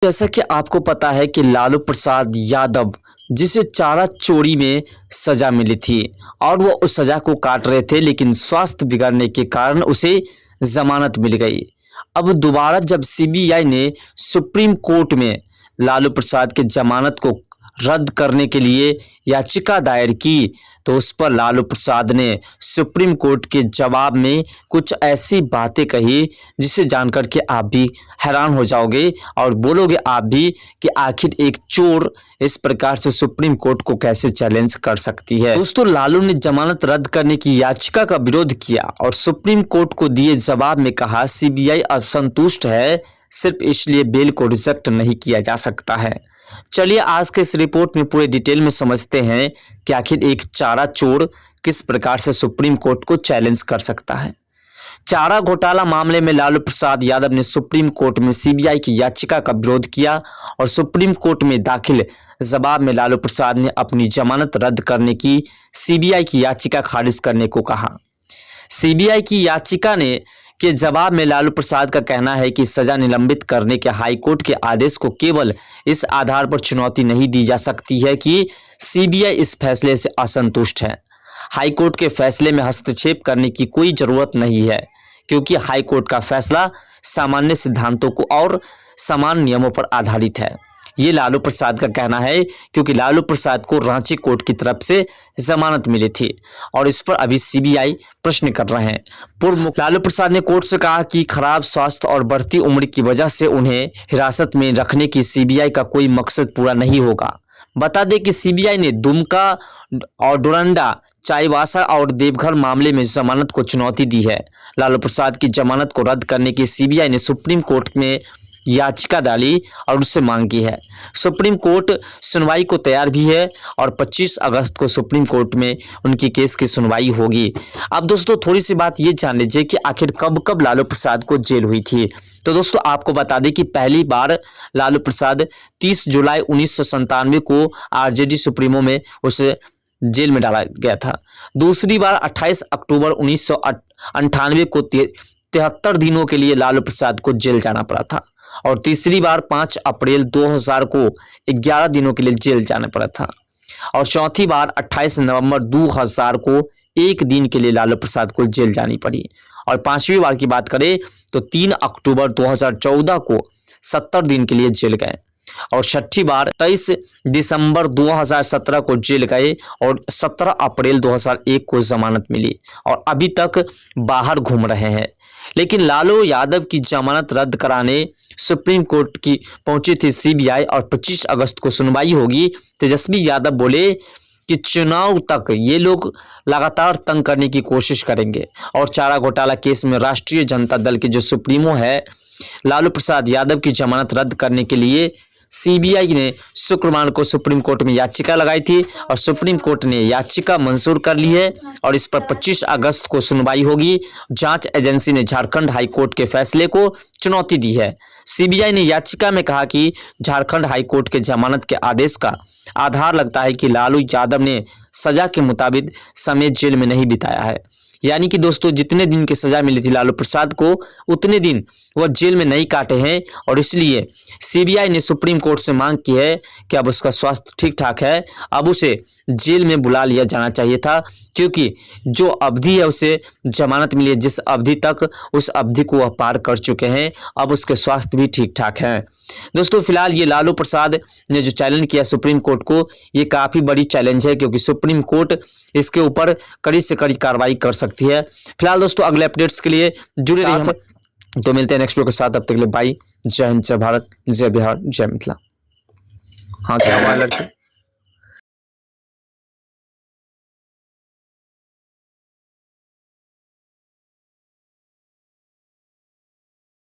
जैसा कि आपको पता है कि लालू प्रसाद यादव जिसे चारा चोरी में सजा मिली थी और वो उस सजा को काट रहे थे, लेकिन स्वास्थ्य बिगड़ने के कारण उसे जमानत मिल गई। अब दोबारा जब सीबीआई ने सुप्रीम कोर्ट में लालू प्रसाद की जमानत को रद्द करने के लिए याचिका दायर की, तो उस पर लालू प्रसाद ने सुप्रीम कोर्ट के जवाब में कुछ ऐसी बातें कही जिसे जानकर के आप भी हैरान हो जाओगे और बोलोगे आप भी कि आखिर एक चोर इस प्रकार से सुप्रीम कोर्ट को कैसे चैलेंज कर सकती है। दोस्तों, लालू ने जमानत रद्द करने की याचिका का विरोध किया और सुप्रीम कोर्ट को दिए जवाब में कहा सीबीआई असंतुष्ट है, सिर्फ इसलिए बेल को रिजेक्ट नहीं किया जा सकता है। चलिए आज के इस रिपोर्ट में पूरे डिटेल में समझते हैं कि आखिर एक चारा चोर किस प्रकार से सुप्रीम कोर्ट को चैलेंज कर सकता है। चारा घोटाला मामले में लालू प्रसाद यादव ने सुप्रीम कोर्ट में सीबीआई की याचिका का विरोध किया और सुप्रीम कोर्ट में दाखिल जवाब में लालू प्रसाद ने अपनी जमानत रद्द करने की सीबीआई की याचिका खारिज करने को कहा। सीबीआई की याचिका के जवाब में लालू प्रसाद का कहना है कि सजा निलंबित करने के हाईकोर्ट के आदेश को केवल इस आधार पर चुनौती नहीं दी जा सकती है कि सीबीआई इस फैसले से असंतुष्ट है। हाईकोर्ट के फैसले में हस्तक्षेप करने की कोई जरूरत नहीं है, क्योंकि हाईकोर्ट का फैसला सामान्य सिद्धांतों को और समान नियमों पर आधारित है। ये लालू प्रसाद का कहना है, क्योंकि लालू प्रसाद को रांची कोर्ट की तरफ से जमानत मिली थी और इस पर अभी सीबीआई प्रश्न कर रहे हैं। पूर्व लालू प्रसाद ने कोर्ट से कहा कि खराब स्वास्थ्य और बढ़ती उम्र की वजह से उन्हें हिरासत में रखने की सीबीआई का कोई मकसद पूरा नहीं होगा। बता दें कि सीबीआई ने दुमका और डोरंडा, चाईबासा और देवघर मामले में जमानत को चुनौती दी है। लालू प्रसाद की जमानत को रद्द करने की सीबीआई ने सुप्रीम कोर्ट में याचिका डाली और उससे मांग की है। सुप्रीम कोर्ट सुनवाई को तैयार भी है और 25 अगस्त को सुप्रीम कोर्ट में उनकी केस की सुनवाई होगी। अब दोस्तों, थोड़ी सी बात ये जान लीजिए कि आखिर कब कब लालू प्रसाद को जेल हुई थी। तो दोस्तों, आपको बता दें कि पहली बार लालू प्रसाद 30 जुलाई 1997 को आरजेडी सुप्रीमो में उसे जेल में डाला गया था। दूसरी बार 28 अक्टूबर 1998 को 73 दिनों के लिए लालू प्रसाद को जेल जाना पड़ा था और तीसरी बार 5 अप्रैल 2000 को 11 दिनों के लिए जेल जाना पड़ा था और चौथी बार 28 नवंबर 2000 को 1 दिन के लिए लालू प्रसाद को जेल जानी पड़ी और पांचवी बार की बात करें तो 3 अक्टूबर 2014 को 70 दिन के लिए जेल गए और छठी बार 23 दिसंबर 2017 को जेल गए और 17 अप्रैल 2001 को जमानत मिली और अभी तक बाहर घूम रहे हैं। लेकिन लालू यादव की जमानत रद्द कराने सुप्रीम कोर्ट की पहुंची थी सीबीआई और 25 अगस्त को सुनवाई होगी। तेजस्वी यादव बोले कि चुनाव तक ये लोग लगातार तंग करने की कोशिश करेंगे और चारा घोटाला केस में राष्ट्रीय जनता दल के जो सुप्रीमो है लालू प्रसाद यादव की जमानत रद्द करने के लिए सीबीआई ने शुक्रवार को सुप्रीम कोर्ट में याचिका लगाई थी और सुप्रीम कोर्ट ने याचिका मंजूर कर ली है और इस पर 25 अगस्त को सुनवाई होगी। जांच एजेंसी ने झारखंड हाई कोर्ट के फैसले को चुनौती दी है। सीबीआई ने याचिका में कहा कि झारखंड हाई कोर्ट के जमानत के आदेश का आधार लगता है कि लालू यादव ने सजा के मुताबिक समय जेल में नहीं बिताया है। यानी कि दोस्तों, जितने दिन की सजा मिली थी लालू प्रसाद को उतने दिन वह जेल में नहीं काटे हैं और इसलिए सीबीआई ने सुप्रीम कोर्ट से मांग की है कि अब उसका स्वास्थ्य ठीक ठाक है, अब उसे जेल में बुला लिया जाना चाहिए था, क्योंकि जो अवधि है उसे जमानत मिली है जिस अवधि तक, उस अवधि को वह पार कर चुके हैं, अब उसके स्वास्थ्य भी ठीक ठाक हैं। दोस्तों, फिलहाल ये लालू प्रसाद ने जो चैलेंज किया सुप्रीम कोर्ट को, ये काफ़ी बड़ी चैलेंज है क्योंकि सुप्रीम कोर्ट इसके ऊपर कड़ी से कड़ी कार्रवाई कर सकती है। फिलहाल दोस्तों, अगले अपडेट्स के लिए जुड़े रहिए, तो मिलते हैं नेक्स्ट वीडियो के साथ। अब तक के लिए बाय। जय हिंद, जय भारत, जय बिहार, जय मिथिला। हाँ, क्या हुआ लड़के?